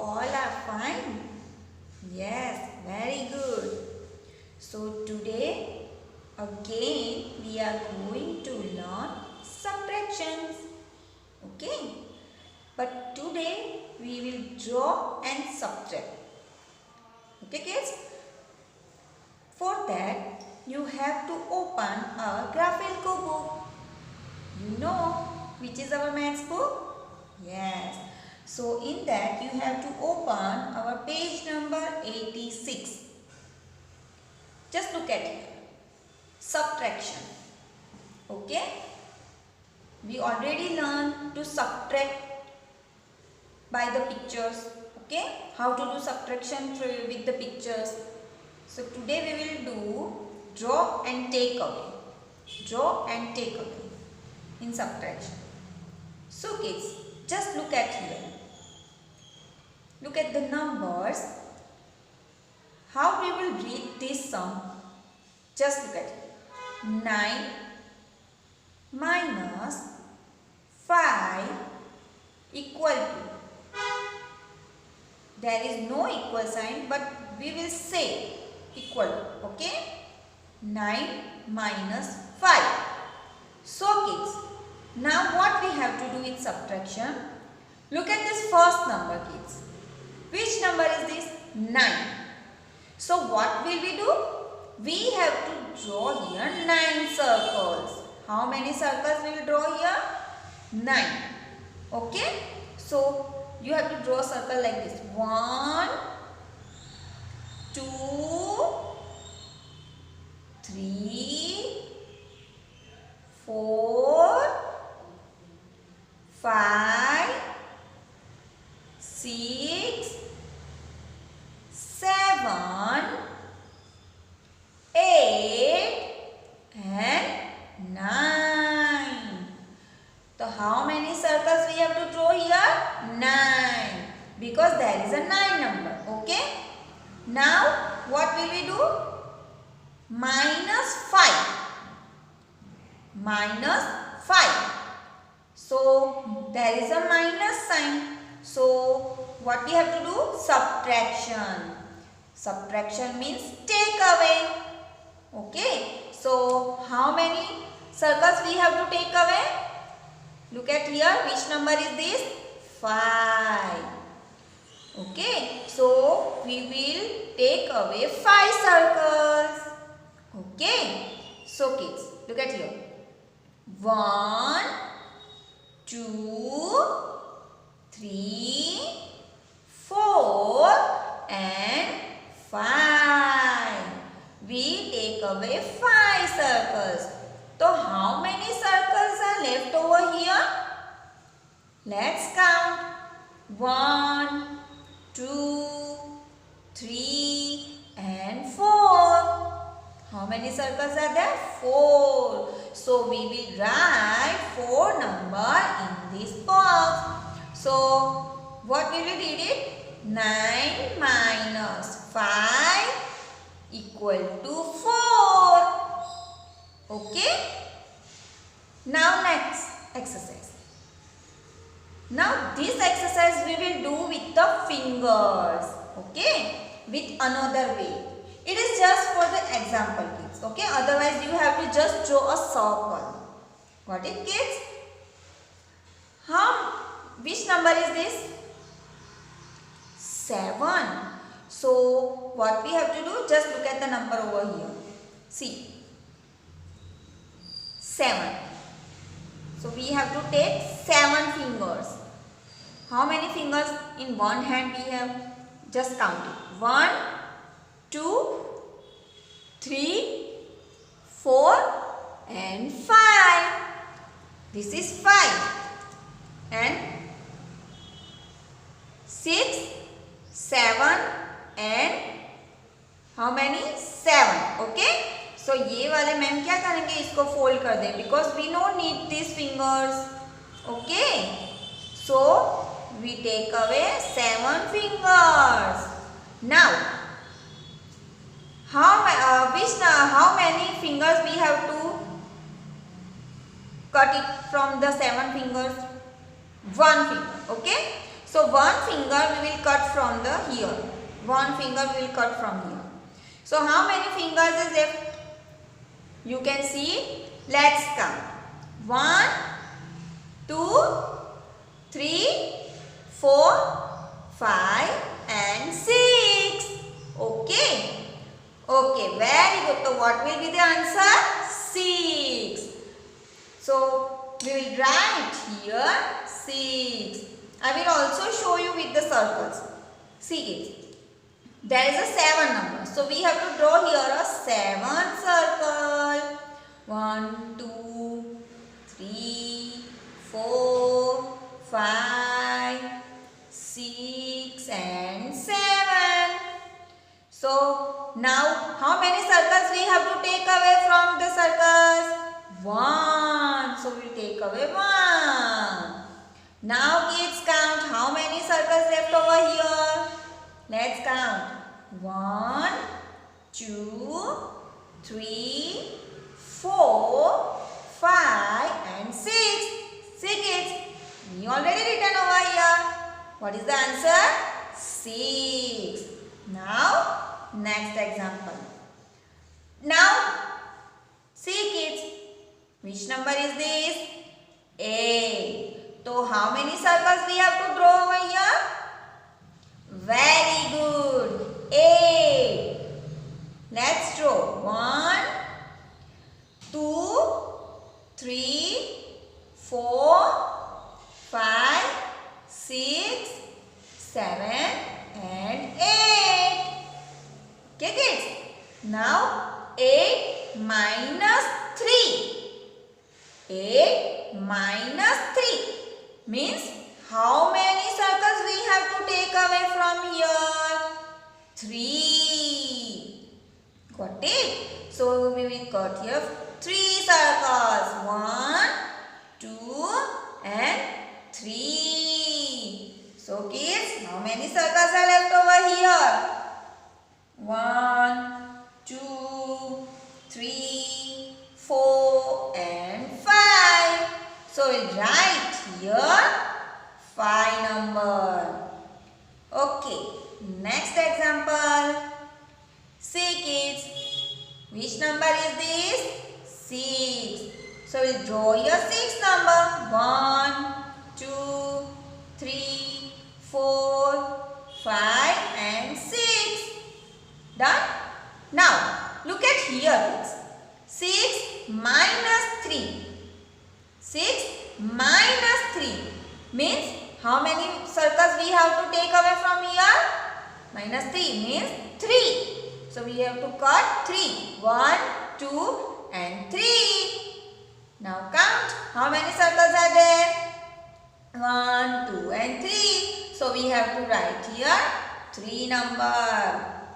all are fine? Yes, very good. So today again we are going to learn subtractions. Okay? But today we will draw and subtract. Okay kids? For that you have to open our Graphical book. You know which is our maths book? Yes. So in that you have to open our page number 86. Just look at here. Subtraction. Okay. We already learned to subtract by the pictures. Okay. How to do subtraction with the pictures. So today we will do draw and take away. Draw and take away in subtraction. So kids, just look at here. Look at the numbers. How we will read this sum? Just look at it. 9 minus 5 equal to. There is no equal sign, but we will say equal. Okay? 9 minus 5. So kids, now what we have to do in subtraction? Look at this first number kids. Which number is this? 9. So what will we do? We have to draw here 9 circles. How many circles we will draw here? 9. Okay? So you have to draw a circle like this. 1, 2, 3, 4, 5, 6, 7, 8 and 9. So how many circles we have to draw here? 9. Because there is a 9 number. Okay. Now what will we do? Minus 5. Minus 5. So there is a minus sign. So what we have to do? Subtraction. Subtraction means take away. Okay. So how many circles we have to take away? Look at here. Which number is this? 5. Okay. So we will take away 5 circles. Okay. So kids, look at here. 1, 2, 3, 4 and 5. We take away 5 circles. So how many circles are left over here? Let's count. 1, 2, 3 and 4. How many circles are there? 4. So we will write 4 number in this box. So what will we read it? 9 minus 5 equal to 4. Okay. Now next exercise. Now this exercise we will do with the fingers. Okay. With another way. It is just for the example kids. Okay. Otherwise you have to just draw a circle. Got it kids? Which number is this? 7. So what we have to do? Just look at the number over here. See. 7. So we have to take 7 fingers. How many fingers in one hand we have? Just count it. 1, 2, 3, 4 and 5. This is 5. And 6, 7 and how many? 7. Okay. So ये वाले ma'am क्या करेंगे? इसको fold कर दें because we don't need these fingers. Okay. So we take away 7 fingers. Now how many fingers we have to cut it from the 7 fingers? 1 finger. Okay. So one finger we will cut from the here. One finger we will cut from here. So how many fingers is left? You can see. Let's count. 1, 2, 3, 4, 5 and 6. Okay. Okay, very good. So what will be the answer? 6. So we will write here 6. I will also show you with the circles. See it. There is a 7 number. So we have to draw here a 7 circle. 1, 2, 3, 4, 5, 6 and 7. So now how many circles we have to take away from the circles? 1. So we will take away 1. Now kids, count how many circles left over here. Let's count. 1, 2, 3, 4, 5 and 6. See kids, we already written over here. What is the answer? 6. Now next example. Now see kids, which number is this? 8. So how many circles we have to draw over here? Very good. 8. Let's draw. 1, 2, 3, 4, 5, 6, 7 and 8. Okay kids. Now 8 minus 3. 8 minus 3 means how many circles we have to take away from here? 3. Got it? So we will cut here 3 circles. 1, 2 and 3. So kids, how many circles are left over here? 1, 2, 3, 4 and 5. So we'll write here 5 number. Okay, next example. See kids, which number is this? 6. So we'll draw here 6 number. 1, 2, 3, 4, 5 and 6. Done? Now look at here kids. 6 minus 3. 6 minus 3 means how many circles we have to take away from here? Minus 3 means 3. So we have to cut 3. 1, 2 and 3. Now count how many circles are there? 1, 2 and 3. So we have to write here 3 number.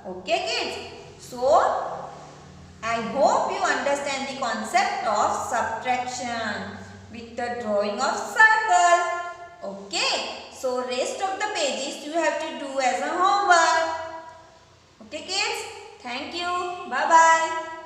Okay kids. So I hope you understand the concept of subtraction with the drawing of circle. Okay. So rest of the pages you have to do as a homework. Okay kids. Thank you. Bye bye.